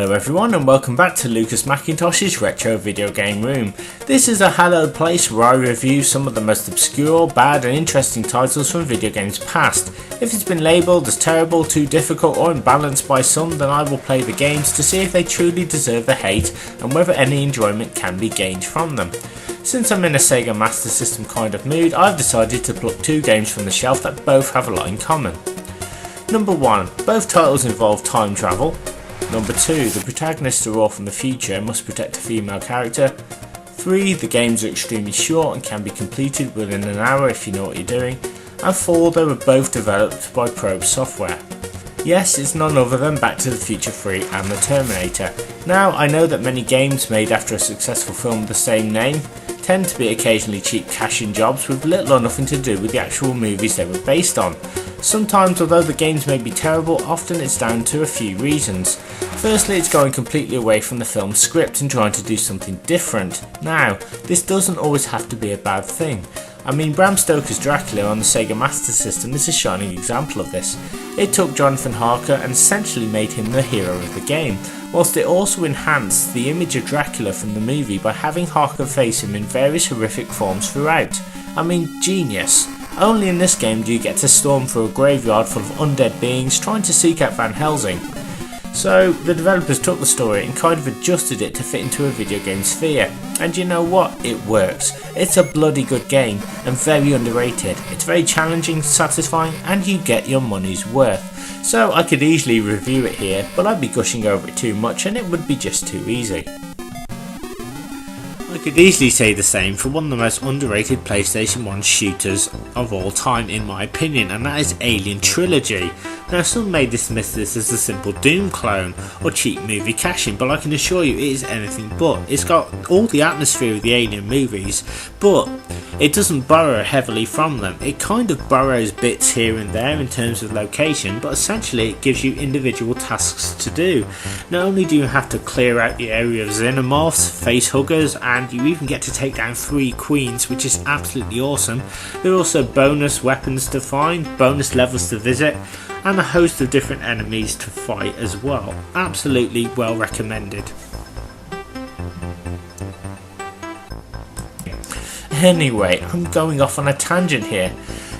Hello everyone and welcome back to Mackintosh'S Retro Video Game Room. This is a hallowed place where I review some of the most obscure, bad and interesting titles from video games past. If it's been labelled as terrible, too difficult or imbalanced by some, then I will play the games to see if they truly deserve the hate and whether any enjoyment can be gained from them. Since I'm in a Sega Master System kind of mood, I've decided to pluck two games from the shelf that both have a lot in common. Number 1. Both titles involve time travel. Number 2. The protagonists are all from the future and must protect a female character. 3. The games are extremely short and can be completed within an hour if you know what you're doing. And 4. They were both developed by Probe Software. Yes, it's none other than Back to the Future 3 and the Terminator. Now, I know that many games made after a successful film with the same name tend to be occasionally cheap cash-in jobs with little or nothing to do with the actual movies they were based on. Sometimes, although the games may be terrible, often it's down to a few reasons. Firstly, it's going completely away from the film's script and trying to do something different. Now, this doesn't always have to be a bad thing. I mean, Bram Stoker's Dracula on the Sega Master System is a shining example of this. It took Jonathan Harker and essentially made him the hero of the game, whilst it also enhanced the image of Dracula from the movie by having Harker face him in various horrific forms throughout. I mean, genius. Only in this game do you get to storm through a graveyard full of undead beings trying to seek out Van Helsing. So the developers took the story and kind of adjusted it to fit into a video game sphere, and you know what, it works. It's a bloody good game and very underrated. It's very challenging, satisfying, and you get your money's worth. So I could easily review it here, but I'd be gushing over it too much and it would be just too easy. I could easily say the same for one of the most underrated PlayStation 1 shooters of all time in my opinion, and that is Alien Trilogy. Now, some may dismiss this as a simple Doom clone or cheap movie cash-in, but I can assure you it is anything but. It's got all the atmosphere of the Alien movies, but it doesn't borrow heavily from them. It kind of borrows bits here and there in terms of location, but essentially it gives you individual tasks to do. Not only do you have to clear out the area of xenomorphs, facehuggers, and you even get to take down 3 queens, which is absolutely awesome. There are also bonus weapons to find, bonus levels to visit, and a host of different enemies to fight as well. Absolutely well recommended. Anyway, I'm going off on a tangent here.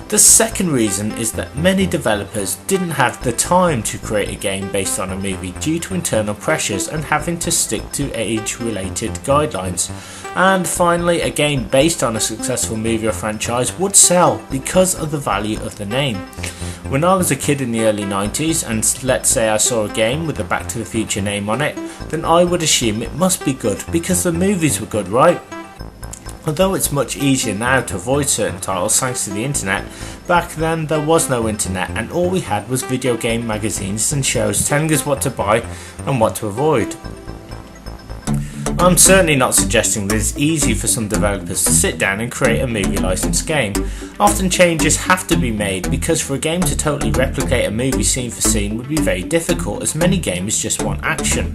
The second reason is that many developers didn't have the time to create a game based on a movie due to internal pressures and having to stick to age-related guidelines. And finally, a game based on a successful movie or franchise would sell because of the value of the name. When I was a kid in the early 90s and let's say I saw a game with the Back to the Future name on it, then I would assume it must be good because the movies were good, right? Although it's much easier now to avoid certain titles thanks to the internet, back then there was no internet and all we had was video game magazines and shows telling us what to buy and what to avoid. I'm certainly not suggesting that it's easy for some developers to sit down and create a movie licensed game. Often changes have to be made because for a game to totally replicate a movie scene for scene would be very difficult as many games just want action.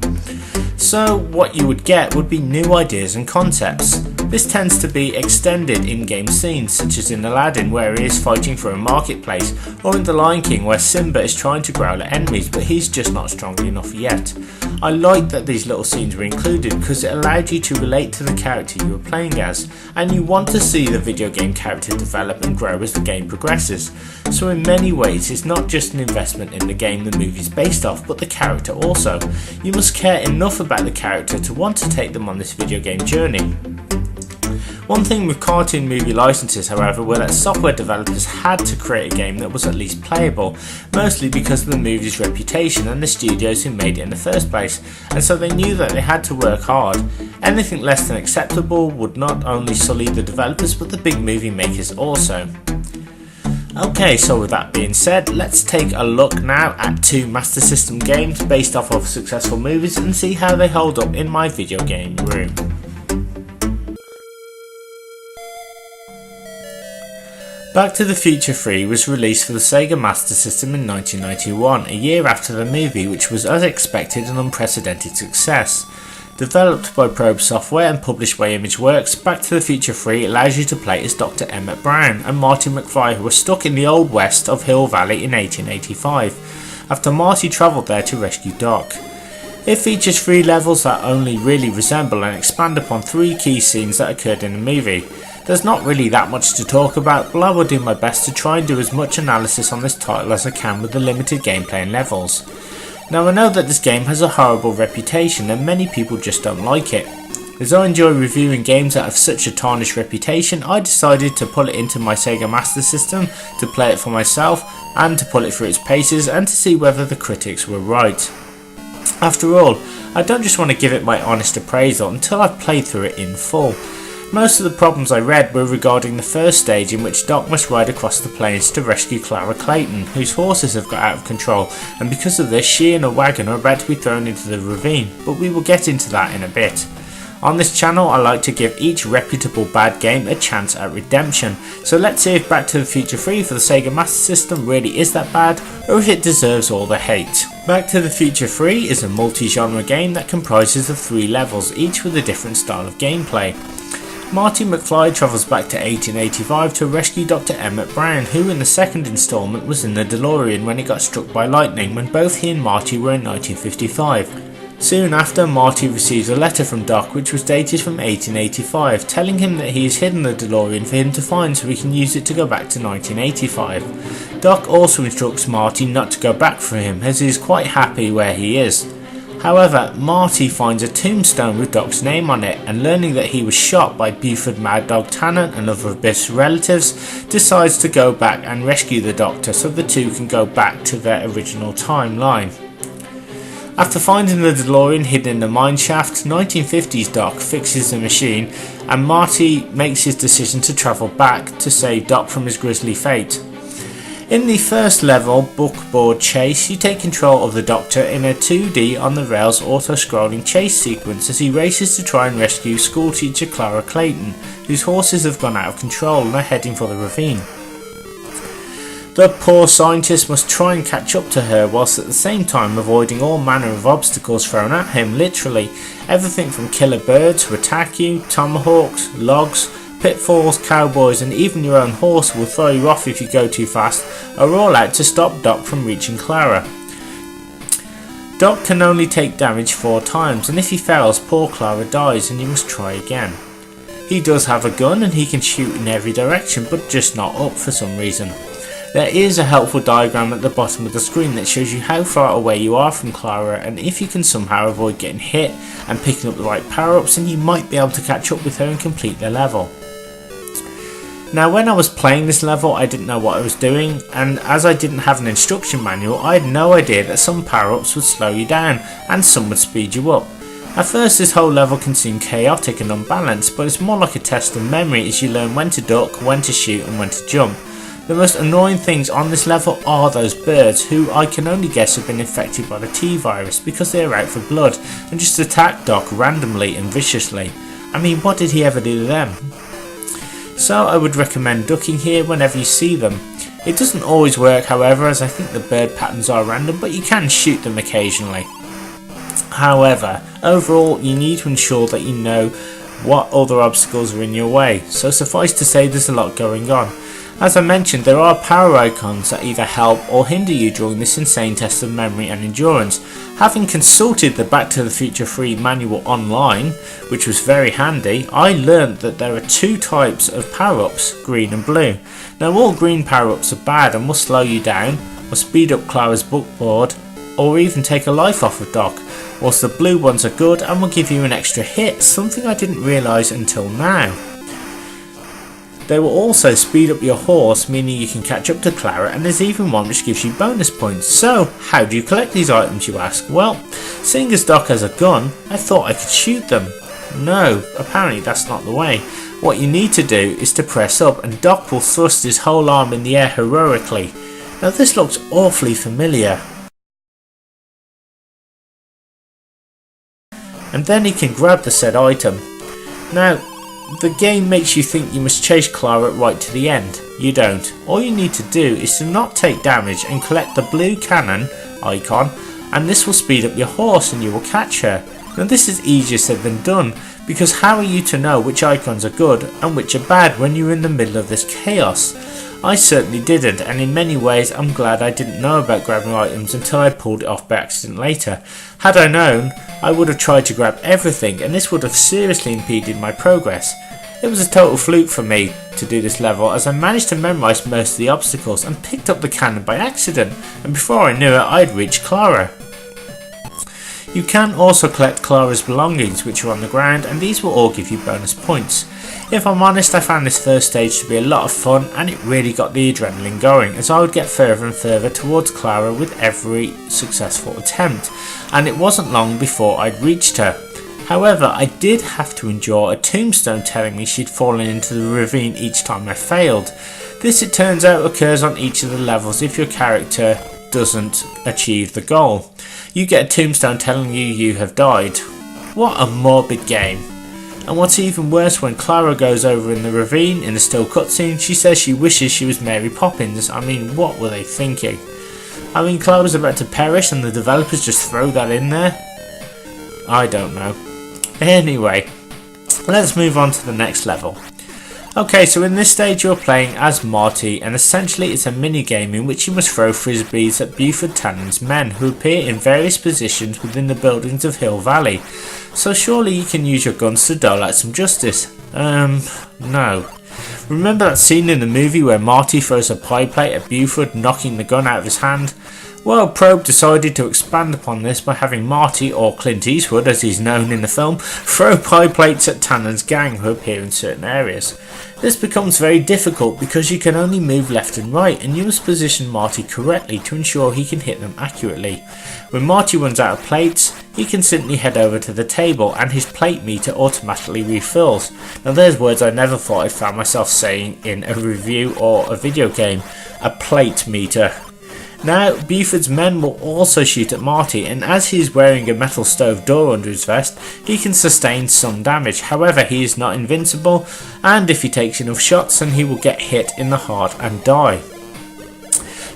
So what you would get would be new ideas and concepts. This tends to be extended in-game scenes such as in Aladdin where he is fighting for a marketplace, or in The Lion King where Simba is trying to growl at enemies but he's just not strong enough yet. I like that these little scenes were included because it allowed you to relate to the character you were playing as, and you want to see the video game character develop and grow as the game progresses. So in many ways it's not just an investment in the game the movie is based off, but the character also. You must care enough about the character to want to take them on this video game journey. One thing with cartoon movie licenses, however, were that software developers had to create a game that was at least playable, mostly because of the movie's reputation and the studios who made it in the first place, and so they knew that they had to work hard. Anything less than acceptable would not only sully the developers but the big movie makers also. Okay, so with that being said, let's take a look now at 2 Master System games based off of successful movies and see how they hold up in my video game room. Back to the Future 3 was released for the Sega Master System in 1991, a year after the movie, which was as expected an unprecedented success. Developed by Probe Software and published by Imageworks, Back to the Future 3 allows you to play as Dr. Emmett Brown and Marty McFly, who were stuck in the old west of Hill Valley in 1885, after Marty travelled there to rescue Doc. It features 3 levels that only really resemble and expand upon 3 key scenes that occurred in the movie. There's not really that much to talk about, but I will do my best to try and do as much analysis on this title as I can with the limited gameplay and levels. Now I know that this game has a horrible reputation and many people just don't like it. As I enjoy reviewing games that have such a tarnished reputation, I decided to pull it into my Sega Master System to play it for myself and to pull it through its paces and to see whether the critics were right. After all, I don't just want to give it my honest appraisal until I've played through it in full. Most of the problems I read were regarding the first stage, in which Doc must ride across the plains to rescue Clara Clayton, whose horses have got out of control, and because of this she and a wagon are about to be thrown into the ravine, but we will get into that in a bit. On this channel I like to give each reputable bad game a chance at redemption, so let's see if Back to the Future 3 for the Sega Master System really is that bad, or if it deserves all the hate. Back to the Future 3 is a multi-genre game that comprises of 3 levels, each with a different style of gameplay. Marty McFly travels back to 1885 to rescue Dr. Emmett Brown, who in the second installment was in the DeLorean when it got struck by lightning when both he and Marty were in 1955. Soon after, Marty receives a letter from Doc which was dated from 1885, telling him that he has hidden the DeLorean for him to find so he can use it to go back to 1985. Doc also instructs Marty not to go back for him as he is quite happy where he is. However, Marty finds a tombstone with Doc's name on it, and learning that he was shot by Buford Mad Dog Tannen and other of Biff's relatives, decides to go back and rescue the Doctor so the two can go back to their original timeline. After finding the DeLorean hidden in the mine shaft, 1950s Doc fixes the machine and Marty makes his decision to travel back to save Doc from his grisly fate. In the first level, Bookboard Chase, you take control of the Doctor in a 2D on the rails auto-scrolling chase sequence as he races to try and rescue schoolteacher Clara Clayton, whose horses have gone out of control and are heading for the ravine. The poor scientist must try and catch up to her whilst at the same time avoiding all manner of obstacles thrown at him, literally. Everything from killer birds who attack you, tomahawks, logs, pitfalls, cowboys and even your own horse will throw you off if you go too fast, are all out to stop Doc from reaching Clara. Doc can only take damage 4 times, and if he fails, poor Clara dies and you must try again. He does have a gun and he can shoot in every direction, but just not up for some reason. There is a helpful diagram at the bottom of the screen that shows you how far away you are from Clara, and if you can somehow avoid getting hit and picking up the right power-ups, then you might be able to catch up with her and complete the level. Now when I was playing this level I didn't know what I was doing, and as I didn't have an instruction manual I had no idea that some power-ups would slow you down and some would speed you up. At first this whole level can seem chaotic and unbalanced, but it's more like a test of memory as you learn when to duck, when to shoot and when to jump. The most annoying things on this level are those birds, who I can only guess have been infected by the T-virus because they are out for blood and just attack Doc randomly and viciously. I mean, what did he ever do to them? So I would recommend ducking here whenever you see them. It doesn't always work however, as I think the bird patterns are random, but you can shoot them occasionally. However, overall you need to ensure that you know what other obstacles are in your way, so suffice to say there's a lot going on. As I mentioned, there are power icons that either help or hinder you during this insane test of memory and endurance. Having consulted the Back to the Future 3 manual online, which was very handy, I learned that there are 2 types of power-ups, green and blue. Now all green power-ups are bad and will slow you down, or speed up Clara's bookboard, or even take a life off of Doc, whilst the blue ones are good and will give you an extra hit, something I didn't realise until now. They will also speed up your horse, meaning you can catch up to Clara, and there's even one which gives you bonus points. So, how do you collect these items, you ask? Well, seeing as Doc has a gun, I thought I could shoot them. No, apparently that's not the way. What you need to do is to press up and Doc will thrust his whole arm in the air heroically. Now this looks awfully familiar. And then he can grab the said item. Now, the game makes you think you must chase Clara right to the end. You don't. All you need to do is to not take damage and collect the blue cannon icon, and this will speed up your horse and you will catch her. Now this is easier said than done, because how are you to know which icons are good and which are bad when you're in the middle of this chaos? I certainly didn't, and in many ways I'm glad I didn't know about grabbing items until I pulled it off by accident later. Had I known, I would have tried to grab everything, and this would have seriously impeded my progress. It was a total fluke for me to do this level, as I managed to memorise most of the obstacles and picked up the cannon by accident, and before I knew it I had reached Clara. You can also collect Clara's belongings, which are on the ground, and these will all give you bonus points. If I'm honest, I found this first stage to be a lot of fun, and it really got the adrenaline going, as I would get further and further towards Clara with every successful attempt, and it wasn't long before I'd reached her. However, I did have to endure a tombstone telling me she'd fallen into the ravine each time I failed. This, it turns out, occurs on each of the levels if your character doesn't achieve the goal. You get a tombstone telling you have died. What a morbid game. And what's even worse, when Clara goes over in the ravine in the still cutscene, she says she wishes she was Mary Poppins. I mean, what were they thinking? I mean, Clara's about to perish and the developers just throw that in there? I don't know. Anyway, let's move on to the next level. Okay, so in this stage you're playing as Marty, and essentially it's a mini game in which you must throw frisbees at Buford Tannen's men, who appear in various positions within the buildings of Hill Valley. So surely you can use your guns to dole out some justice. No. Remember that scene in the movie where Marty throws a pie plate at Buford, knocking the gun out of his hand? Well, Probe decided to expand upon this by having Marty, or Clint Eastwood as he's known in the film, throw pie plates at Tannen's gang who appear in certain areas. This becomes very difficult because you can only move left and right, and you must position Marty correctly to ensure he can hit them accurately. When Marty runs out of plates, he can simply head over to the table and his plate meter automatically refills. Now there's words I never thought I'd found myself saying in a review or a video game. A plate meter. Now, Buford's men will also shoot at Marty, and as he is wearing a metal stove door under his vest, he can sustain some damage. However, he is not invincible, and if he takes enough shots, then he will get hit in the heart and die.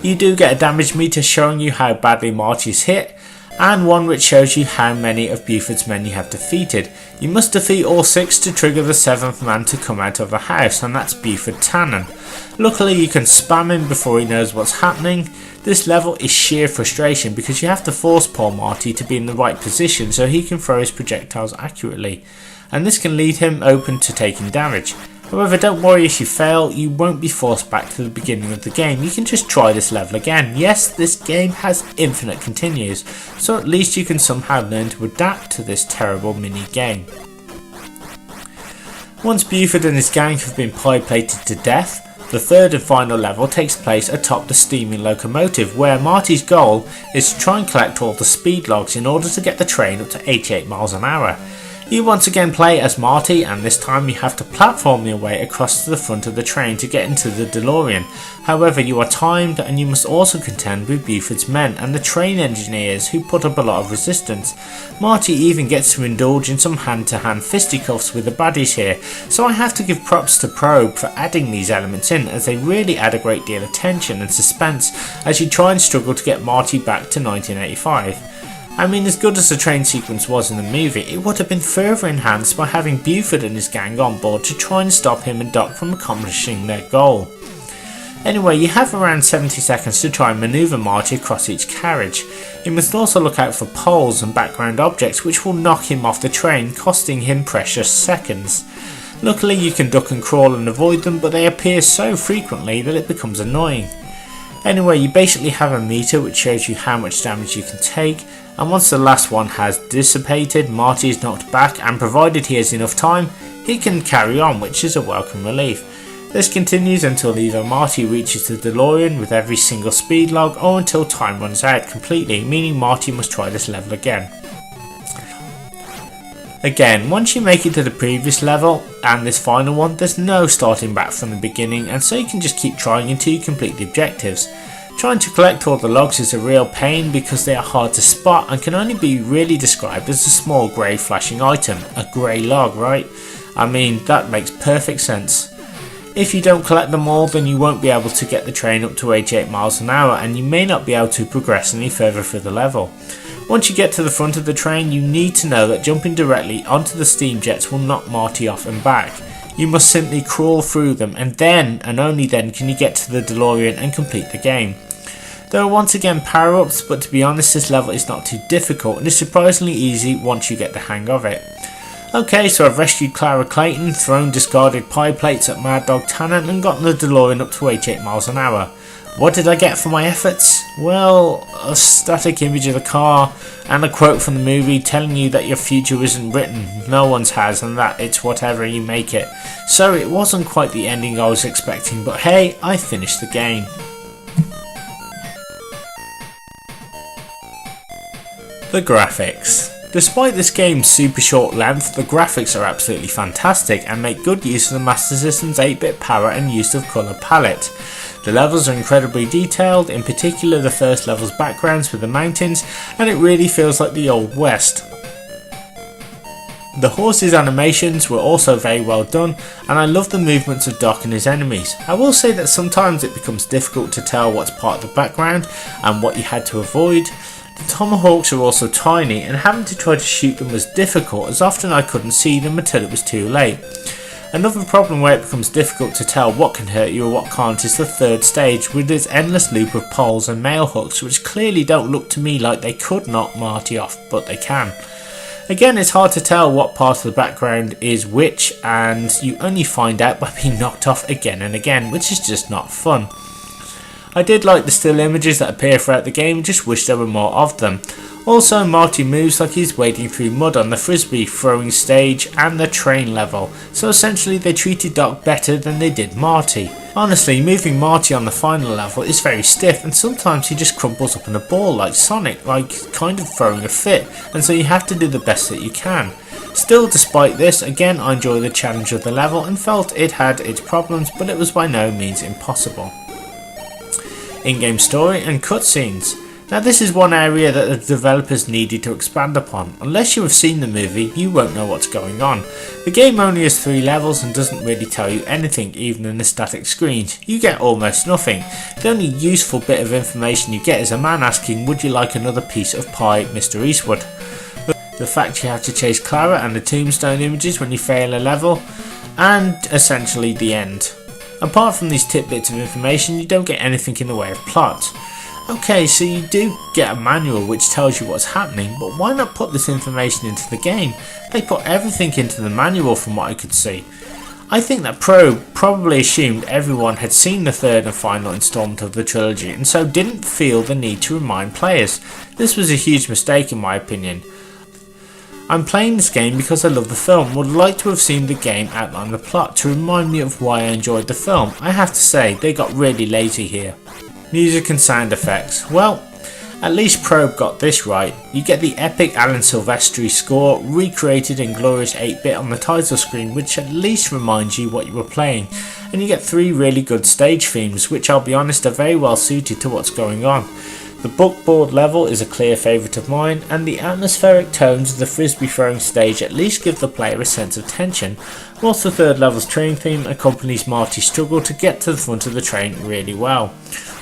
You do get a damage meter showing you how badly Marty is hit, and one which shows you how many of Buford's men you have defeated. You must defeat all 6 to trigger the 7th man to come out of the house, and that's Buford Tannen. Luckily you can spam him before he knows what's happening. This level is sheer frustration because you have to force poor Marty to be in the right position so he can throw his projectiles accurately, and this can lead him open to taking damage. However, don't worry if you fail, you won't be forced back to the beginning of the game. You can just try this level again. Yes, this game has infinite continues, so at least you can somehow learn to adapt to this terrible mini game. Once Buford and his gang have been pie plated to death, the third and final level takes place atop the steaming locomotive, where Marty's goal is to try and collect all the speed logs in order to get the train up to 88 miles an hour. You once again play as Marty, and this time you have to platform your way across to the front of the train to get into the DeLorean. However, you are timed, and you must also contend with Buford's men and the train engineers who put up a lot of resistance. Marty even gets to indulge in some hand-to-hand fisticuffs with the baddies here, so I have to give props to Probe for adding these elements in, as they really add a great deal of tension and suspense as you try and struggle to get Marty back to 1985. I mean, as good as the train sequence was in the movie, it would have been further enhanced by having Buford and his gang on board to try and stop him and Doc from accomplishing their goal. Anyway, you have around 70 seconds to try and manoeuvre Marty across each carriage. You must also look out for poles and background objects which will knock him off the train, costing him precious seconds. Luckily you can duck and crawl and avoid them, but they appear so frequently that it becomes annoying. Anyway, you basically have a meter which shows you how much damage you can take, and once the last one has dissipated, Marty is knocked back, and provided he has enough time, he can carry on, which is a welcome relief. This continues until either Marty reaches the DeLorean with every single speed log, or until time runs out completely, meaning Marty must try this level again. Again, once you make it to the previous level and this final one, there's no starting back from the beginning, and so you can just keep trying until you complete the objectives. Trying to collect all the logs is a real pain because they are hard to spot and can only be really described as a small grey flashing item. A grey log, right? I mean, that makes perfect sense. If you don't collect them all, then you won't be able to get the train up to 88 miles an hour, and you may not be able to progress any further through the level. Once you get to the front of the train, you need to know that jumping directly onto the steam jets will knock Marty off and back. You must simply crawl through them, and then and only then can you get to the DeLorean and complete the game. There are once again power-ups, but to be honest this level is not too difficult and is surprisingly easy once you get the hang of it. Okay, so I've rescued Clara Clayton, thrown discarded pie plates at Mad Dog Tannen and gotten the DeLorean up to 88 miles an hour. What did I get for my efforts? Well, a static image of the car and a quote from the movie telling you that your future isn't written, no one's has, and that it's whatever you make it. So it wasn't quite the ending I was expecting, but hey, I finished the game. The graphics. Despite this game's super short length, the graphics are absolutely fantastic and make good use of the Master System's 8-bit power and use of colour palette. The levels are incredibly detailed, in particular the first level's backgrounds with the mountains, and it really feels like the Old West. The horse's animations were also very well done, and I love the movements of Doc and his enemies. I will say that sometimes it becomes difficult to tell what's part of the background and what you had to avoid. The tomahawks are also tiny, and having to try to shoot them was difficult, as often I couldn't see them until it was too late. Another problem where it becomes difficult to tell what can hurt you or what can't is the third stage, with its endless loop of poles and mail hooks, which clearly don't look to me like they could knock Marty off, but they can. Again, it's hard to tell what part of the background is which, and you only find out by being knocked off again and again, which is just not fun. I did like the still images that appear throughout the game, just wish there were more of them. Also, Marty moves like he's wading through mud on the frisbee throwing stage and the train level, so essentially they treated Doc better than they did Marty. Honestly, moving Marty on the final level is very stiff, and sometimes he just crumples up in a ball like Sonic, like kind of throwing a fit, and so you have to do the best that you can. Still, despite this, again I enjoy the challenge of the level and felt it had its problems, but it was by no means impossible. In-game story and cutscenes. Now this is one area that the developers needed to expand upon. Unless you have seen the movie, you won't know what's going on. The game only has 3 levels and doesn't really tell you anything, even in the static screens. You get almost nothing. The only useful bit of information you get is a man asking, "Would you like another piece of pie, Mr. Eastwood?" The fact you have to chase Clara and the tombstone images when you fail a level, and essentially the end. Apart from these tidbits of information, you don't get anything in the way of plot. Okay, so you do get a manual which tells you what's happening, but why not put this information into the game? They put everything into the manual from what I could see. I think that Probe probably assumed everyone had seen the third and final installment of the trilogy and so didn't feel the need to remind players. This was a huge mistake in my opinion. I'm playing this game because I love the film and would like to have seen the game outline the plot to remind me of why I enjoyed the film. I have to say, they got really lazy here. Music and sound effects. Well, at least Probe got this right. You get the epic Alan Silvestri score recreated in glorious 8-bit on the title screen, which at least reminds you what you were playing. And you get 3 really good stage themes, which I'll be honest are very well suited to what's going on. The bookboard level is a clear favourite of mine, and the atmospheric tones of the frisbee throwing stage at least give the player a sense of tension, whilst the third level's train theme accompanies Marty's struggle to get to the front of the train really well.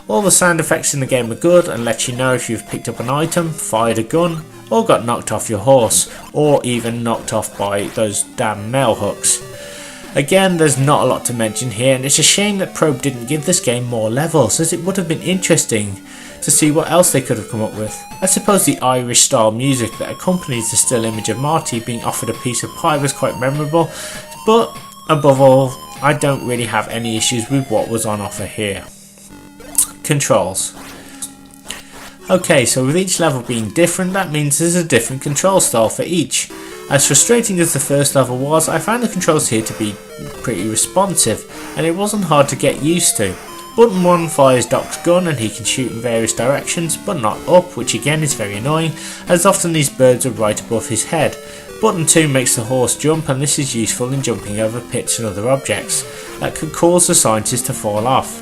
All the sound effects in the game are good and let you know if you've picked up an item, fired a gun, or got knocked off your horse, or even knocked off by those damn mail hooks. Again, there's not a lot to mention here, and it's a shame that Probe didn't give this game more levels, as it would have been interesting to see what else they could have come up with. I suppose the Irish style music that accompanies the still image of Marty being offered a piece of pie was quite memorable, but above all, I don't really have any issues with what was on offer here. Controls. Okay, so with each level being different, that means there's a different control style for each. As frustrating as the first level was, I found the controls here to be pretty responsive, and it wasn't hard to get used to. Button 1 fires Doc's gun and he can shoot in various directions, but not up, which again is very annoying, as often these birds are right above his head. Button 2 makes the horse jump, and this is useful in jumping over pits and other objects that could cause the scientist to fall off.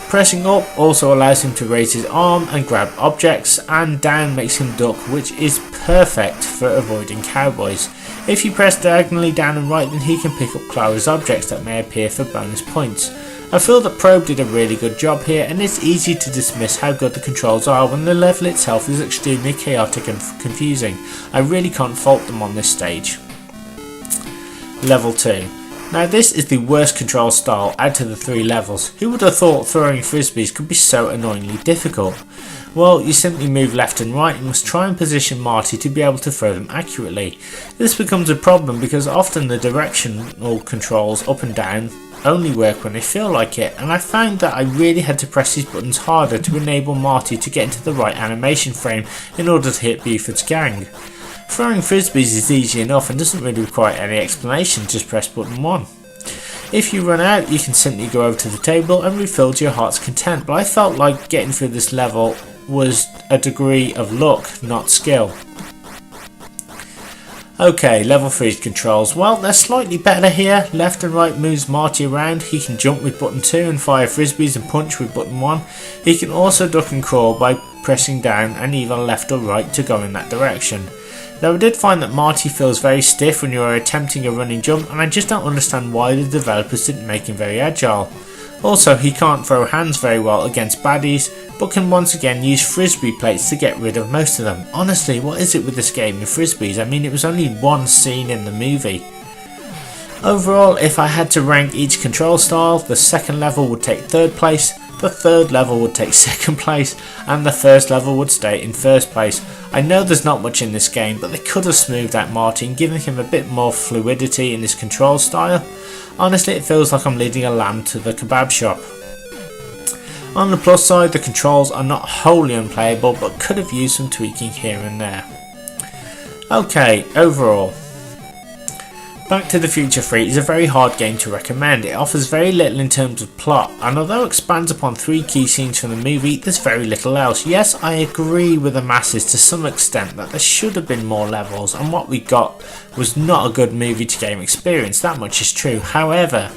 Pressing up also allows him to raise his arm and grab objects, and down makes him duck, which is perfect for avoiding cowboys. If you press diagonally down and right, then he can pick up Clara's objects that may appear for bonus points. I feel that Probe did a really good job here, and it's easy to dismiss how good the controls are when the level itself is extremely chaotic and confusing. I really can't fault them on this stage. Level 2. Now this is the worst control style out of the 3 levels. Who would have thought throwing frisbees could be so annoyingly difficult? Well, you simply move left and right and must try and position Marty to be able to throw them accurately. This becomes a problem because often the directional controls up and down only work when they feel like it, and I found that I really had to press these buttons harder to enable Marty to get into the right animation frame in order to hit Buford's gang. Throwing frisbees is easy enough and doesn't really require any explanation, just press button 1. If you run out, you can simply go over to the table and refill to your heart's content, but I felt like getting through this level was a degree of luck, not skill. Okay, level 3's controls. Well, they're slightly better here. Left and right moves Marty around. He can jump with button 2 and fire frisbees and punch with button 1. He can also duck and crawl by pressing down and either left or right to go in that direction. Now I did find that Marty feels very stiff when you are attempting a running jump, and I just don't understand why the developers didn't make him very agile. Also, he can't throw hands very well against baddies, but can once again use frisbee plates to get rid of most of them. Honestly, what is it with this game and frisbees? I mean, it was only one scene in the movie. Overall, if I had to rank each control style, the second level would take 3rd place, the 3rd level would take 2nd place, and the 1st level would stay in 1st place. I know there's not much in this game, but they could have smoothed out Marty and given him a bit more fluidity in his control style. Honestly, it feels like I'm leading a lamb to the kebab shop. On the plus side, the controls are not wholly unplayable, but could have used some tweaking here and there. Okay, overall, Back to the Future 3 is a very hard game to recommend. It offers very little in terms of plot, and although it expands upon 3 key scenes from the movie, there's very little else. Yes, I agree with the masses to some extent that there should have been more levels, and what we got was not a good movie to game experience, that much is true. However,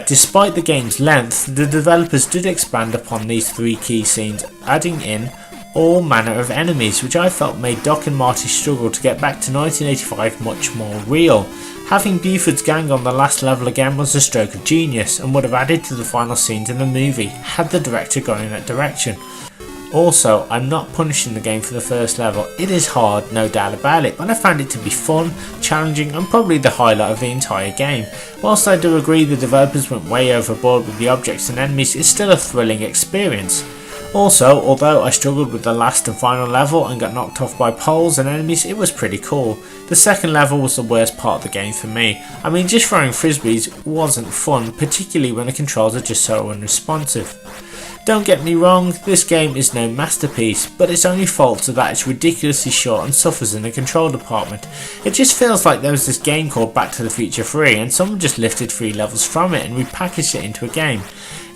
despite the game's length, the developers did expand upon these 3 key scenes, adding in all manner of enemies, which I felt made Doc and Marty struggle to get back to 1985 much more real. Having Buford's gang on the last level again was a stroke of genius, and would have added to the final scenes in the movie, had the director gone in that direction. Also, I'm not punishing the game for the first level. It is hard, no doubt about it, but I found it to be fun, challenging, and probably the highlight of the entire game. Whilst I do agree the developers went way overboard with the objects and enemies, it's still a thrilling experience. Also, although I struggled with the last and final level and got knocked off by poles and enemies, it was pretty cool. The second level was the worst part of the game for me. I mean, just throwing frisbees wasn't fun, particularly when the controls are just so unresponsive. Don't get me wrong, this game is no masterpiece, but its only faults are that it's ridiculously short and suffers in the control department. It just feels like there was this game called Back to the Future 3 and someone just lifted 3 levels from it and repackaged it into a game.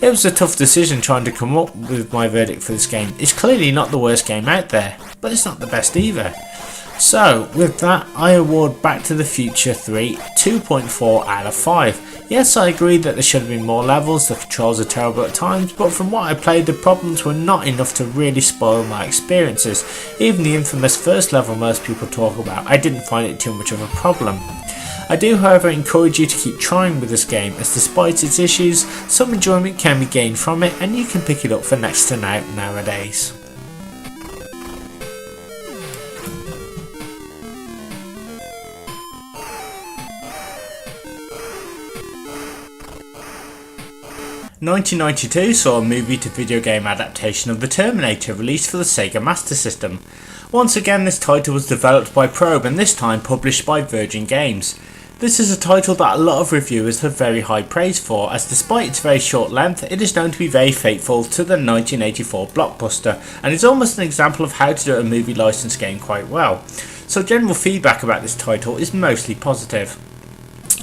It was a tough decision trying to come up with my verdict for this game. It's clearly not the worst game out there, but it's not the best either. So, with that, I award Back to the Future 3 2.4 out of 5. Yes, I agree that there should have been more levels, the controls are terrible at times, but from what I played, the problems were not enough to really spoil my experiences. Even the infamous first level most people talk about, I didn't find it too much of a problem. I do however encourage you to keep trying with this game, as despite its issues, some enjoyment can be gained from it and you can pick it up for next to nothing nowadays. (1992) saw a movie to video game adaptation of the Terminator released for the Sega Master System. Once again, this title was developed by Probe and this time published by Virgin Games. This is a title that a lot of reviewers have very high praise for, as despite its very short length, it is known to be very faithful to the 1984 blockbuster, and is almost an example of how to do a movie licensed game quite well. So general feedback about this title is mostly positive.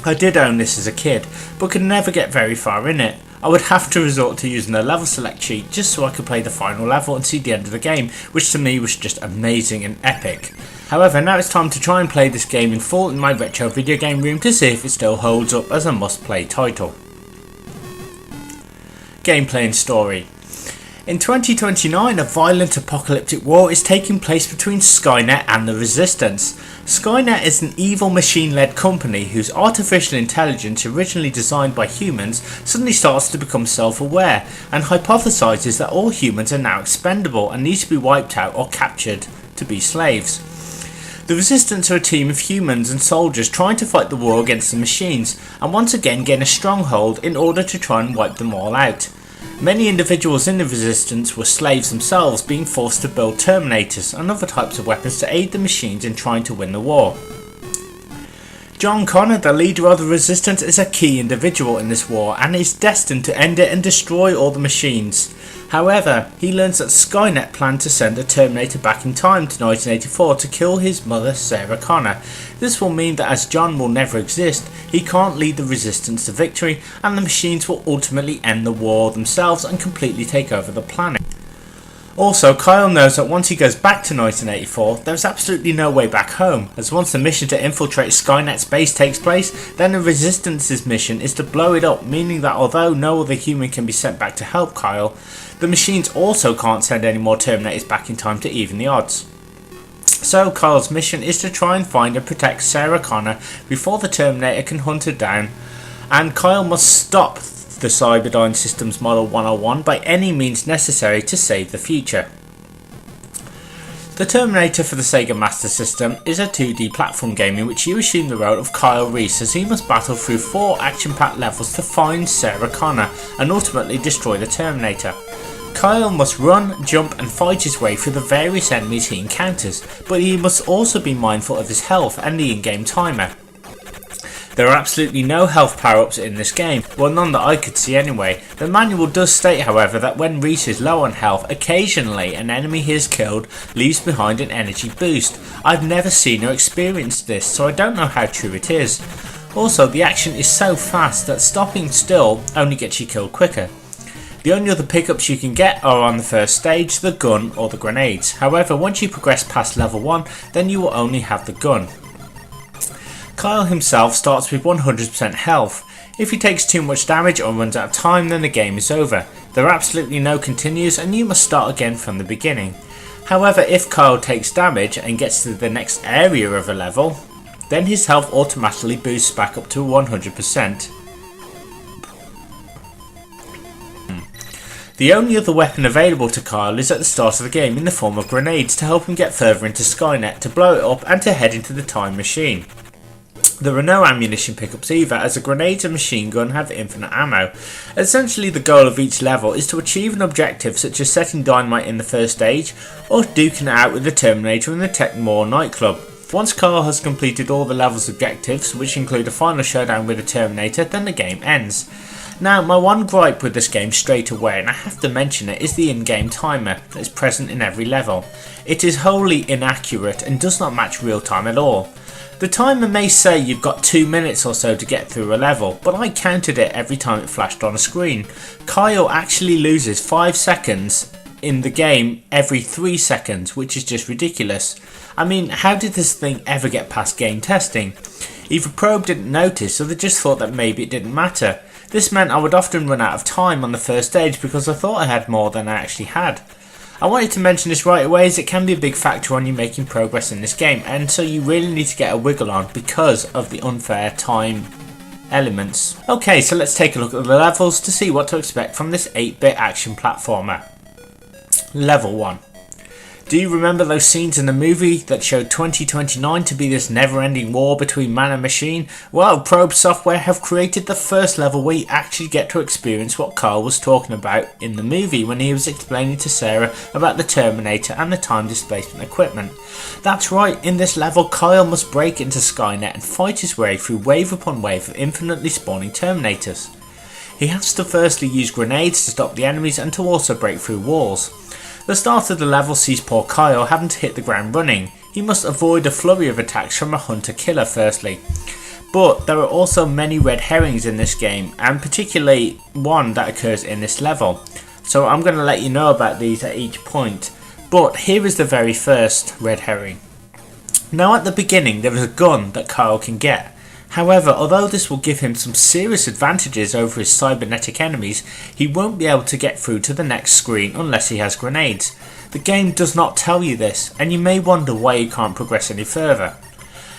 I did own this as a kid, but could never get very far in it. I would have to resort to using the level select cheat just so I could play the final level and see the end of the game, which to me was just amazing and epic. However, now it's time to try and play this game in full in my retro video game room to see if it still holds up as a must play title. Gameplay and story. In 2029, a violent apocalyptic war is taking place between Skynet and the Resistance. Skynet is an evil machine-led company whose artificial intelligence, originally designed by humans, suddenly starts to become self-aware and hypothesizes that all humans are now expendable and need to be wiped out or captured to be slaves. The Resistance are a team of humans and soldiers trying to fight the war against the machines, and once again gain a stronghold in order to try and wipe them all out. Many individuals in the Resistance were slaves themselves, being forced to build Terminators and other types of weapons to aid the machines in trying to win the war. John Connor, the leader of the Resistance, is a key individual in this war and is destined to end it and destroy all the machines. However, he learns that Skynet planned to send a Terminator back in time to 1984 to kill his mother, Sarah Connor. This will mean that as John will never exist, he can't lead the Resistance to victory, and the machines will ultimately end the war themselves and completely take over the planet. Also, Kyle knows that once he goes back to 1984, there's absolutely no way back home, as once the mission to infiltrate Skynet's base takes place, then the Resistance's mission is to blow it up, meaning that although no other human can be sent back to help Kyle, the machines also can't send any more Terminators back in time to even the odds. So Kyle's mission is to try and find and protect Sarah Connor before the Terminator can hunt her down, and Kyle must stop the Cyberdyne Systems Model 101 by any means necessary to save the future. The Terminator for the Sega Master System is a 2D platform game in which you assume the role of Kyle Reese as he must battle through 4 action-packed levels to find Sarah Connor and ultimately destroy the Terminator. Kyle must run, jump and fight his way through the various enemies he encounters, but he must also be mindful of his health and the in-game timer. There are absolutely no health power-ups in this game, well none that I could see anyway. The manual does state however that when Reese is low on health, occasionally an enemy he has killed leaves behind an energy boost. I've never seen or experienced this, so I don't know how true it is. Also, the action is so fast that stopping still only gets you killed quicker. The only other pickups you can get are on the first stage, the gun or the grenades. However, once you progress past level 1, then you will only have the gun. Kyle himself starts with 100% health. If he takes too much damage or runs out of time, then the game is over. There are absolutely no continues and you must start again from the beginning. However, if Kyle takes damage and gets to the next area of a level, then his health automatically boosts back up to 100%. The only other weapon available to Kyle is at the start of the game in the form of grenades to help him get further into Skynet, to blow it up and to head into the time machine. There are no ammunition pickups either, as a grenade and machine gun have infinite ammo. Essentially the goal of each level is to achieve an objective such as setting dynamite in the first stage, or duking it out with the Terminator in the Techmore nightclub. Once Kyle has completed all the level's objectives, which include a final showdown with the Terminator, then the game ends. Now, my one gripe with this game straight away, and I have to mention it, is the in-game timer that is present in every level. It is wholly inaccurate and does not match real time at all. The timer may say you've got 2 minutes or so to get through a level, but I counted it every time it flashed on a screen. Kyle actually loses 5 seconds in the game every 3 seconds, which is just ridiculous. I mean, how did this thing ever get past game testing? Either Probe didn't notice, or they just thought that maybe it didn't matter. This meant I would often run out of time on the first stage because I thought I had more than I actually had. I wanted to mention this right away as it can be a big factor on you making progress in this game, and so you really need to get a wiggle on because of the unfair time elements. Okay, so let's take a look at the levels to see what to expect from this 8-bit action platformer. Level 1. Do you remember those scenes in the movie that showed 2029 to be this never-ending war between man and machine? Well, Probe Software have created the first level where you actually get to experience what Carl was talking about in the movie when he was explaining to Sarah about the Terminator and the time displacement equipment. That's right, in this level Kyle must break into Skynet and fight his way through wave upon wave of infinitely spawning Terminators. He has to firstly use grenades to stop the enemies and to also break through walls. The start of the level sees poor Kyle having to hit the ground running. He must avoid a flurry of attacks from a hunter-killer firstly. But there are also many red herrings in this game, and particularly one that occurs in this level. So I'm going to let you know about these at each point. But here is the very first red herring. Now at the beginning there is a gun that Kyle can get. However, although this will give him some serious advantages over his cybernetic enemies, he won't be able to get through to the next screen unless he has grenades. The game does not tell you this, and you may wonder why you can't progress any further.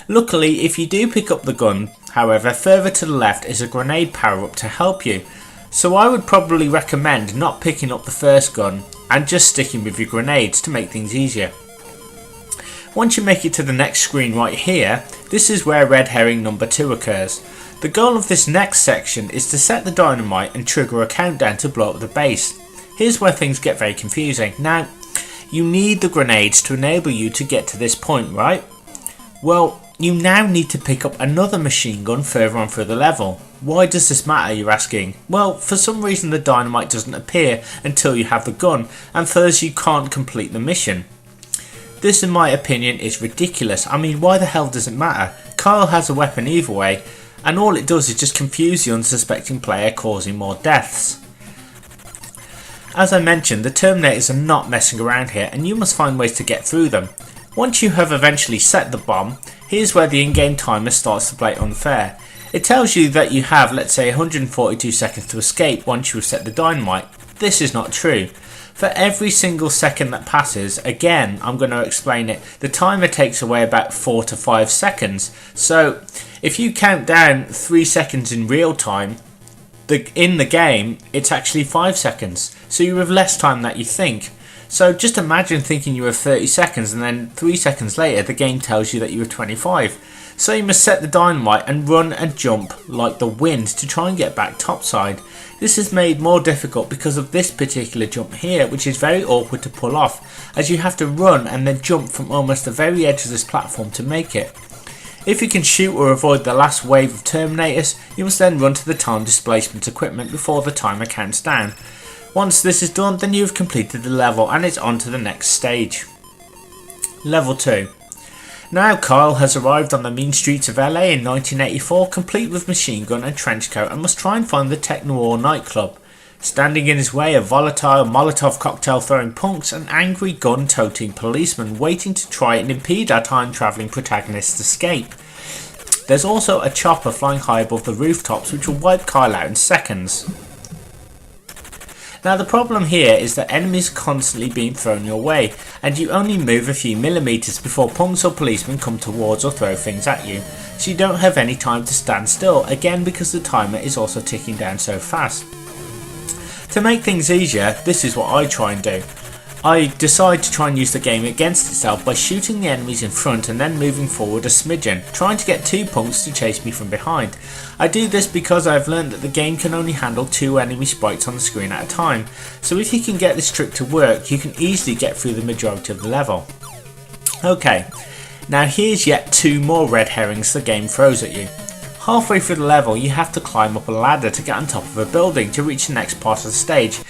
Luckily, if you do pick up the gun, however, further to the left is a grenade power-up to help you. So I would probably recommend not picking up the first gun and just sticking with your grenades to make things easier. Once you make it to the next screen right here, this is where red herring number 2 occurs. The goal of this next section is to set the dynamite and trigger a countdown to blow up the base. Here's where things get very confusing. Now, you need the grenades to enable you to get to this point, right? Well, you now need to pick up another machine gun further on through the level. Why does this matter, you're asking? Well, for some reason the dynamite doesn't appear until you have the gun, and thus you can't complete the mission. This, in my opinion, is ridiculous. I mean, why the hell does it matter? Kyle has a weapon either way, and all it does is just confuse the unsuspecting player, causing more deaths. As I mentioned, the Terminators are not messing around here, and you must find ways to get through them. Once you have eventually set the bomb, here's where the in-game timer starts to play unfair. It tells you that you have, let's say, 142 seconds to escape once you have set the dynamite. This is not true. For every single second that passes, again, I'm going to explain it, the timer takes away about 4 to 5 seconds. So, if you count down 3 seconds in real time, in the game, it's actually 5 seconds. So you have less time than you think. So just imagine thinking you have 30 seconds and then 3 seconds later the game tells you that you have 25. So you must set the dynamite and run and jump like the wind to try and get back topside. This is made more difficult because of this particular jump here, which is very awkward to pull off, as you have to run and then jump from almost the very edge of this platform to make it. If you can shoot or avoid the last wave of Terminators, you must then run to the time displacement equipment before the timer counts down. Once this is done, then you have completed the level and it's on to the next stage. Level 2. Now Kyle has arrived on the mean streets of LA in 1984, complete with machine gun and trench coat, and must try and find the Tech Noir nightclub. Standing in his way are volatile Molotov cocktail throwing punks and angry gun toting policemen waiting to try and impede our time travelling protagonist's escape. There's also a chopper flying high above the rooftops which will wipe Kyle out in seconds. Now the problem here is that enemies are constantly being thrown your way, and you only move a few millimeters before punks or policemen come towards or throw things at you, so you don't have any time to stand still, again because the timer is also ticking down so fast. To make things easier, this is what I try and do. I decide to try and use the game against itself by shooting the enemies in front and then moving forward a smidgen, trying to get 2 punks to chase me from behind. I do this because I have learned that the game can only handle 2 enemy sprites on the screen at a time, so if you can get this trick to work, you can easily get through the majority of the level. Okay, now here's yet 2 more red herrings the game throws at you. Halfway through the level, you have to climb up a ladder to get on top of a building to reach the next part of the stage.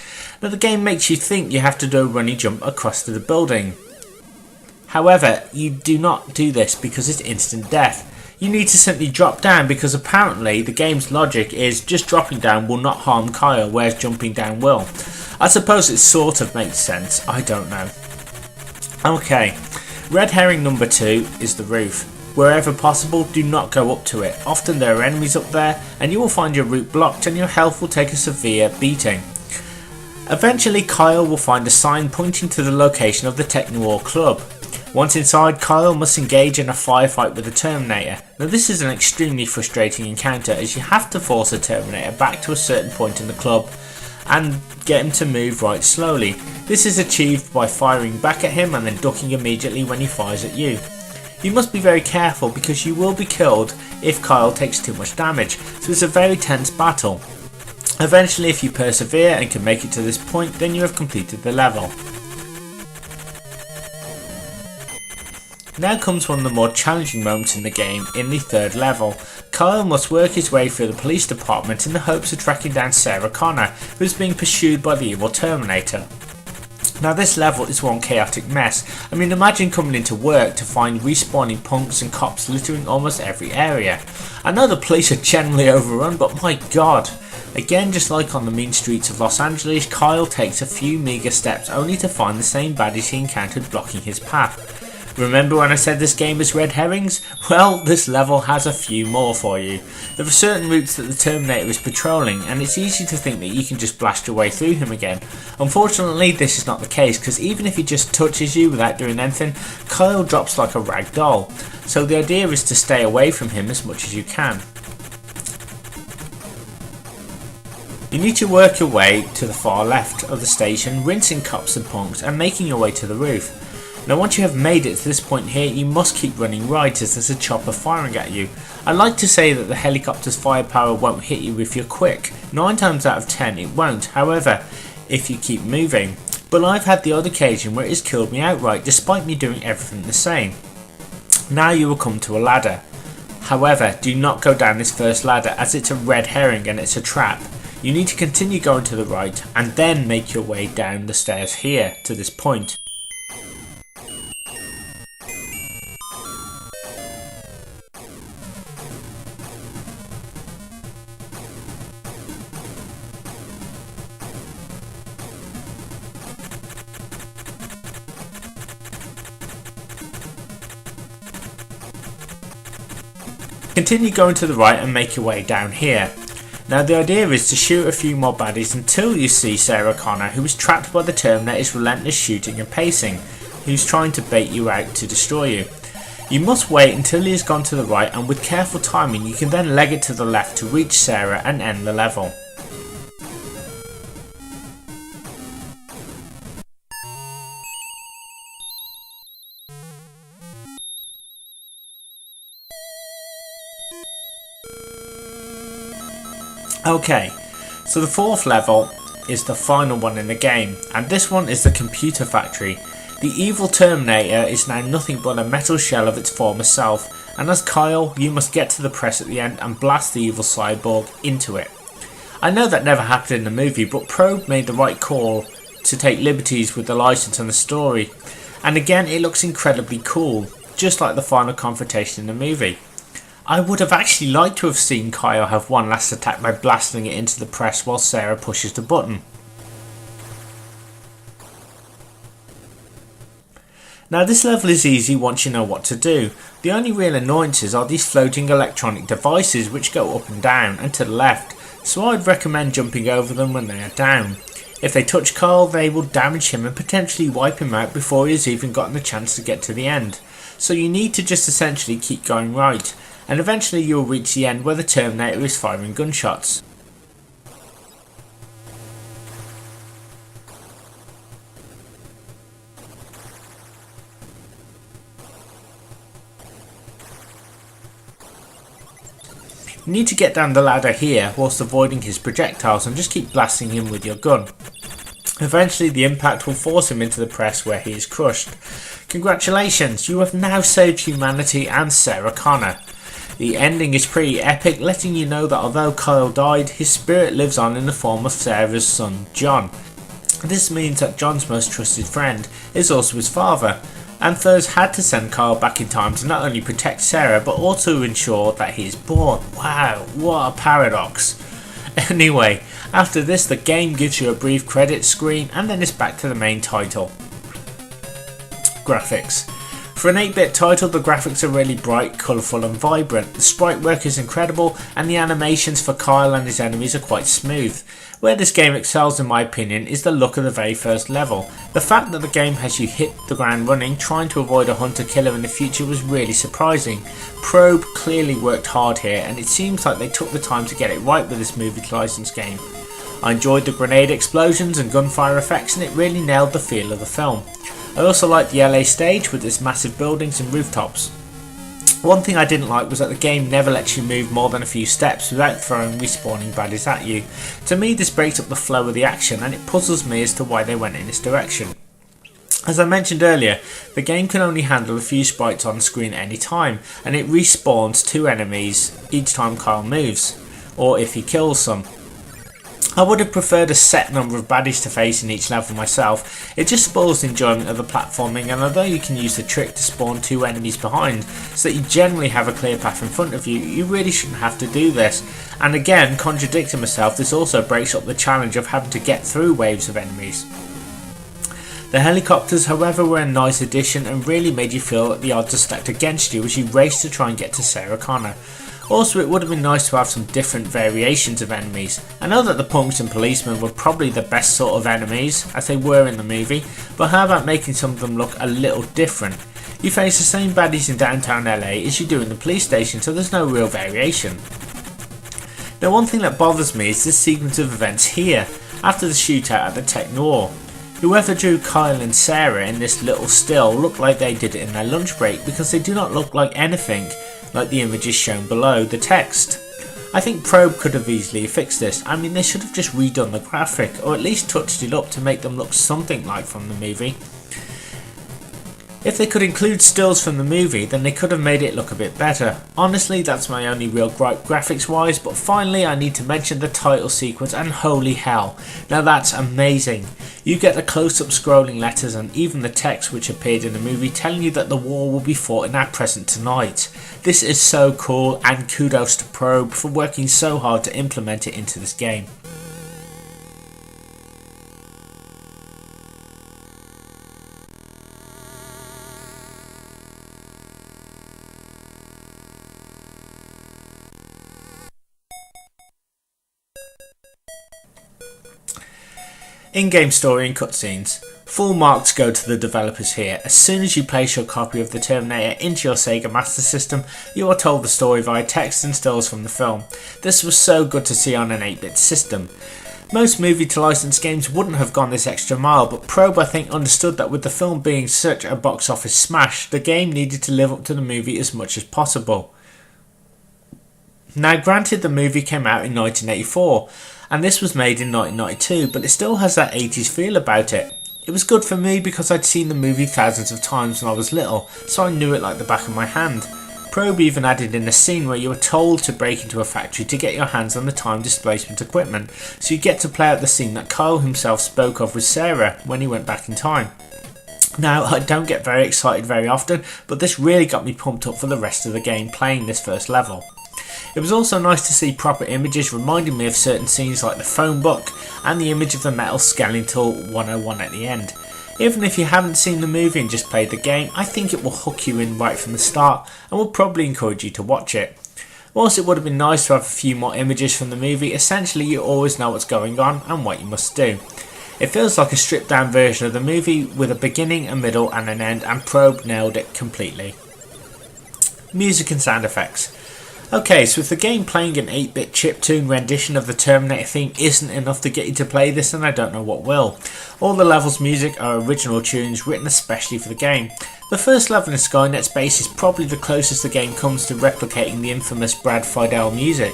Now the game makes you think you have to do a runny jump across to the building. However, you do not do this because it's instant death. You need to simply drop down because apparently the game's logic is just dropping down will not harm Kyle, whereas jumping down will. I suppose it sort of makes sense, I don't know. Okay, red herring number 2 is the roof. Wherever possible, do not go up to it. Often there are enemies up there and you will find your route blocked and your health will take a severe beating. Eventually Kyle will find a sign pointing to the location of the Tech Noir Club. Once inside, Kyle must engage in a firefight with the Terminator. Now this is an extremely frustrating encounter as you have to force the Terminator back to a certain point in the club and get him to move right slowly. This is achieved by firing back at him and then ducking immediately when he fires at you. You must be very careful because you will be killed if Kyle takes too much damage, so it's a very tense battle. Eventually, if you persevere and can make it to this point, then you have completed the level. Now comes one of the more challenging moments in the game in the 3rd level. Kyle must work his way through the police department in the hopes of tracking down Sarah Connor, who is being pursued by the evil Terminator. Now this level is one chaotic mess. I mean, imagine coming into work to find respawning punks and cops littering almost every area. I know the police are generally overrun, but my god. Again, just like on the mean streets of Los Angeles, Kyle takes a few meagre steps only to find the same baddies he encountered blocking his path. Remember when I said this game is red herrings? Well, this level has a few more for you. There are certain routes that the Terminator is patrolling and it's easy to think that you can just blast your way through him again. Unfortunately, this is not the case because even if he just touches you without doing anything, Kyle drops like a rag doll. So the idea is to stay away from him as much as you can. You need to work your way to the far left of the station, rinsing cops and punks and making your way to the roof. Now once you have made it to this point here, you must keep running right as there's a chopper firing at you. I like to say that the helicopter's firepower won't hit you if you're quick. 9 times out of 10 it won't, however, if you keep moving. But I've had the odd occasion where it has killed me outright despite me doing everything the same. Now you will come to a ladder. However, do not go down this first ladder as it's a red herring and it's a trap. You need to continue going to the right and then make your way down the stairs here to this point. Continue going to the right and make your way down here. Now the idea is to shoot a few more baddies until you see Sarah Connor, who is trapped by the Terminator's relentless shooting and pacing, who's trying to bait you out to destroy you. You must wait until he has gone to the right, and with careful timing you can then leg it to the left to reach Sarah and end the level. Okay, so the fourth level is the final one in the game, and this one is the computer factory. The evil Terminator is now nothing but a metal shell of its former self, and as Kyle, you must get to the press at the end and blast the evil cyborg into it. I know that never happened in the movie, but Probe made the right call to take liberties with the license and the story, and again it looks incredibly cool, just like the final confrontation in the movie. I would have actually liked to have seen Kyle have one last attack by blasting it into the press while Sarah pushes the button. Now this level is easy once you know what to do. The only real annoyances are these floating electronic devices which go up and down and to the left, so I'd recommend jumping over them when they are down. If they touch Kyle, they will damage him and potentially wipe him out before he has even gotten a chance to get to the end. So you need to just essentially keep going right, and eventually you will reach the end where the Terminator is firing gunshots. You need to get down the ladder here whilst avoiding his projectiles and just keep blasting him with your gun. Eventually the impact will force him into the press where he is crushed. Congratulations, you have now saved humanity and Sarah Connor. The ending is pretty epic, letting you know that although Kyle died, his spirit lives on in the form of Sarah's son, John. This means that John's most trusted friend is also his father, and Thurs had to send Kyle back in time to not only protect Sarah but also ensure that he is born. Wow, what a paradox. Anyway, after this the game gives you a brief credit screen and then it's back to the main title. Graphics. For an 8-bit title, the graphics are really bright, colourful and vibrant. The sprite work is incredible and the animations for Kyle and his enemies are quite smooth. Where this game excels in my opinion is the look of the very first level. The fact that the game has you hit the ground running trying to avoid a hunter killer in the future was really surprising. Probe clearly worked hard here and it seems like they took the time to get it right with this movie licensed game. I enjoyed the grenade explosions and gunfire effects and it really nailed the feel of the film. I also liked the LA stage with its massive buildings and rooftops. One thing I didn't like was that the game never lets you move more than a few steps without throwing respawning baddies at you. To me this breaks up the flow of the action and it puzzles me as to why they went in this direction. As I mentioned earlier, the game can only handle a few sprites on the screen at any time and it respawns 2 enemies each time Kyle moves, or if he kills some. I would have preferred a set number of baddies to face in each level myself. It just spoils the enjoyment of the platforming, and although you can use the trick to spawn 2 enemies behind so that you generally have a clear path in front of you, you really shouldn't have to do this. And again, contradicting myself, this also breaks up the challenge of having to get through waves of enemies. The helicopters however were a nice addition and really made you feel that the odds are stacked against you as you race to try and get to Sarah Connor. Also, it would have been nice to have some different variations of enemies. I know that the punks and policemen were probably the best sort of enemies, as they were in the movie, but how about making some of them look a little different? You face the same baddies in downtown LA as you do in the police station, so there's no real variation. Now one thing that bothers me is this sequence of events here, after the shootout at the Tech Noir. Whoever drew Kyle and Sarah in this little still look like they did it in their lunch break because they do not look like anything like the images shown below the text. I think Probe could have easily fixed this. I mean, they should have just redone the graphic or at least touched it up to make them look something like from the movie. If they could include stills from the movie, then they could have made it look a bit better. Honestly, that's my only real gripe graphics wise, but finally I need to mention the title sequence, and holy hell, now that's amazing. You get the close-up scrolling letters and even the text which appeared in the movie telling you that the war will be fought in our present tonight. This is so cool, and kudos to Probe for working so hard to implement it into this game. In-game story and cutscenes. Full marks go to the developers here. As soon as you place your copy of the Terminator into your Sega Master System, you are told the story via text and stills from the film. This was so good to see on an 8-bit system. Most movie to license games wouldn't have gone this extra mile, but Probe I think understood that with the film being such a box office smash, the game needed to live up to the movie as much as possible. Now granted, the movie came out in 1984, and this was made in 1992, but it still has that 80s feel about it. It was good for me because I'd seen the movie thousands of times when I was little, so I knew it like the back of my hand. Probe even added in a scene where you were told to break into a factory to get your hands on the time displacement equipment, so you get to play out the scene that Kyle himself spoke of with Sarah when he went back in time. Now, I don't get very excited very often, but this really got me pumped up for the rest of the game playing this first level. It was also nice to see proper images reminding me of certain scenes like the phone book and the image of the metal Skeletal 101 at the end. Even if you haven't seen the movie and just played the game, I think it will hook you in right from the start and will probably encourage you to watch it. Whilst it would have been nice to have a few more images from the movie, essentially you always know what's going on and what you must do. It feels like a stripped down version of the movie with a beginning, a middle and an end, and Probe nailed it completely. Music and sound effects. Okay, so if the game playing an 8-bit chiptune rendition of the Terminator theme isn't enough to get you to play this, then I don't know what will. All the levels' music are original tunes written especially for the game. The first level in Skynet's base is probably the closest the game comes to replicating the infamous Brad Fiedel music.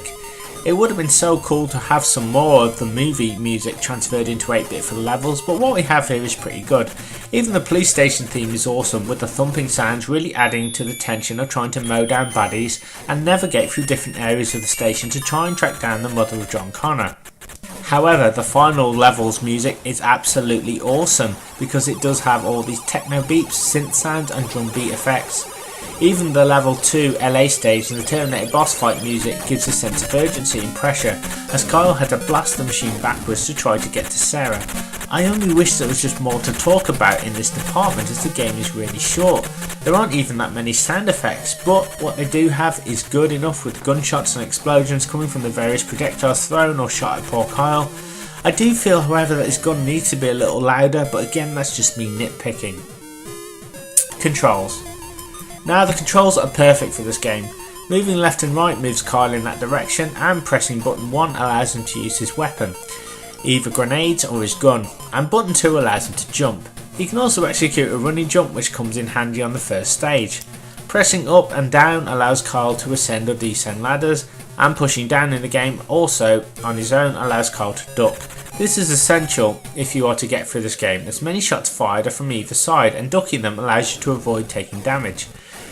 It would have been so cool to have some more of the movie music transferred into 8-bit for the levels, but what we have here is pretty good. Even the police station theme is awesome, with the thumping sounds really adding to the tension of trying to mow down baddies and navigate through different areas of the station to try and track down the mother of John Connor. However, the final level's music is absolutely awesome because it does have all these techno beeps, synth sounds and drum beat effects. Even the level 2 LA stage and the Terminator boss fight music gives a sense of urgency and pressure, as Kyle had to blast the machine backwards to try to get to Sarah. I only wish there was just more to talk about in this department, as the game is really short. There aren't even that many sound effects, but what they do have is good enough, with gunshots and explosions coming from the various projectiles thrown or shot at poor Kyle. I do feel however that his gun needs to be a little louder, but again that's just me nitpicking. Controls. Now the controls are perfect for this game. Moving left and right moves Kyle in that direction, and pressing button 1 allows him to use his weapon, either grenades or his gun, and button 2 allows him to jump. He can also execute a running jump which comes in handy on the first stage. Pressing up and down allows Kyle to ascend or descend ladders, and pushing down in the game also on his own allows Kyle to duck. This is essential if you are to get through this game, as many shots fired are from either side and ducking them allows you to avoid taking damage.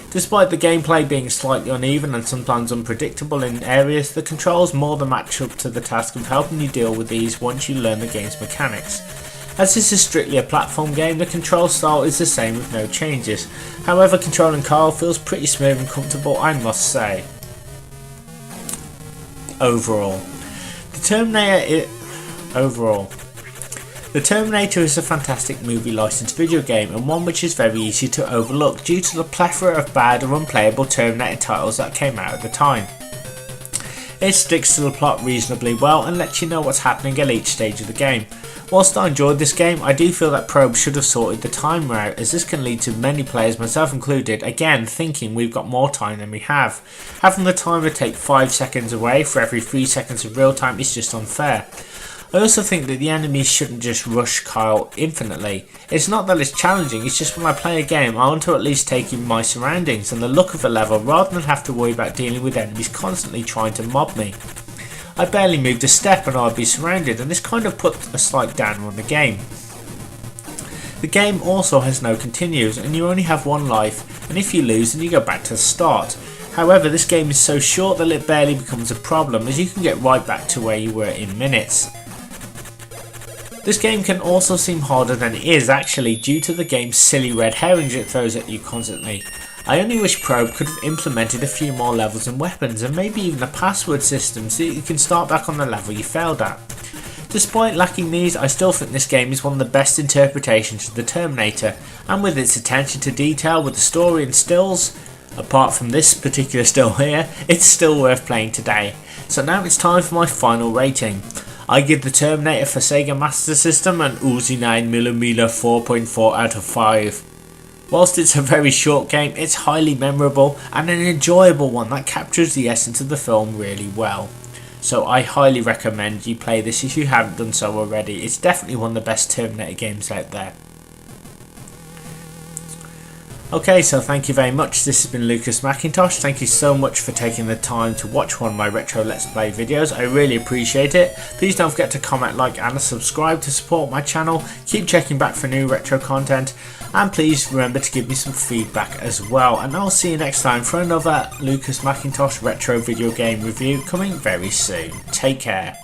Despite the gameplay being slightly uneven and sometimes unpredictable in areas, the controls more than match up to the task of helping you deal with these once you learn the game's mechanics. As this is strictly a platform game, the control style is the same with no changes. However, controlling Kyle feels pretty smooth and comfortable, I must say. Overall, The Terminator is a fantastic movie licensed video game, and one which is very easy to overlook due to the plethora of bad or unplayable Terminator titles that came out at the time. It sticks to the plot reasonably well and lets you know what's happening at each stage of the game. Whilst I enjoyed this game, I do feel that Probe should have sorted the timer out, as this can lead to many players, myself included, again thinking we've got more time than we have. Having the timer take 5 seconds away for every 3 seconds of real time is just unfair. I also think that the enemies shouldn't just rush Kyle infinitely. It's not that it's challenging, it's just when I play a game I want to at least take in my surroundings and the look of the level rather than have to worry about dealing with enemies constantly trying to mob me. I barely moved a step and I'd be surrounded, and this kind of put a slight downer on the game. The game also has no continues and you only have one life, and if you lose then you go back to the start. However, this game is so short that it barely becomes a problem, as you can get right back to where you were in minutes. This game can also seem harder than it is actually, due to the game's silly red herrings it throws at you constantly. I only wish Probe could have implemented a few more levels and weapons, and maybe even a password system so that you can start back on the level you failed at. Despite lacking these, I still think this game is one of the best interpretations of the Terminator, and with its attention to detail with the story and stills, apart from this particular still here, it's still worth playing today. So now it's time for my final rating. I give the Terminator for Sega Master System an Uzi 9mm 4.4 out of 5. Whilst it's a very short game, it's highly memorable and an enjoyable one that captures the essence of the film really well. So I highly recommend you play this if you haven't done so already. It's definitely one of the best Terminator games out there. Okay, so thank you very much. This has been Lucas Mackintosh. Thank you so much for taking the time to watch one of my retro let's play videos. I really appreciate it. Please don't forget to comment, like and subscribe to support my channel. Keep checking back for new retro content, and please remember to give me some feedback as well. And I'll see you next time for another Lucas Mackintosh retro video game review coming very soon. Take care.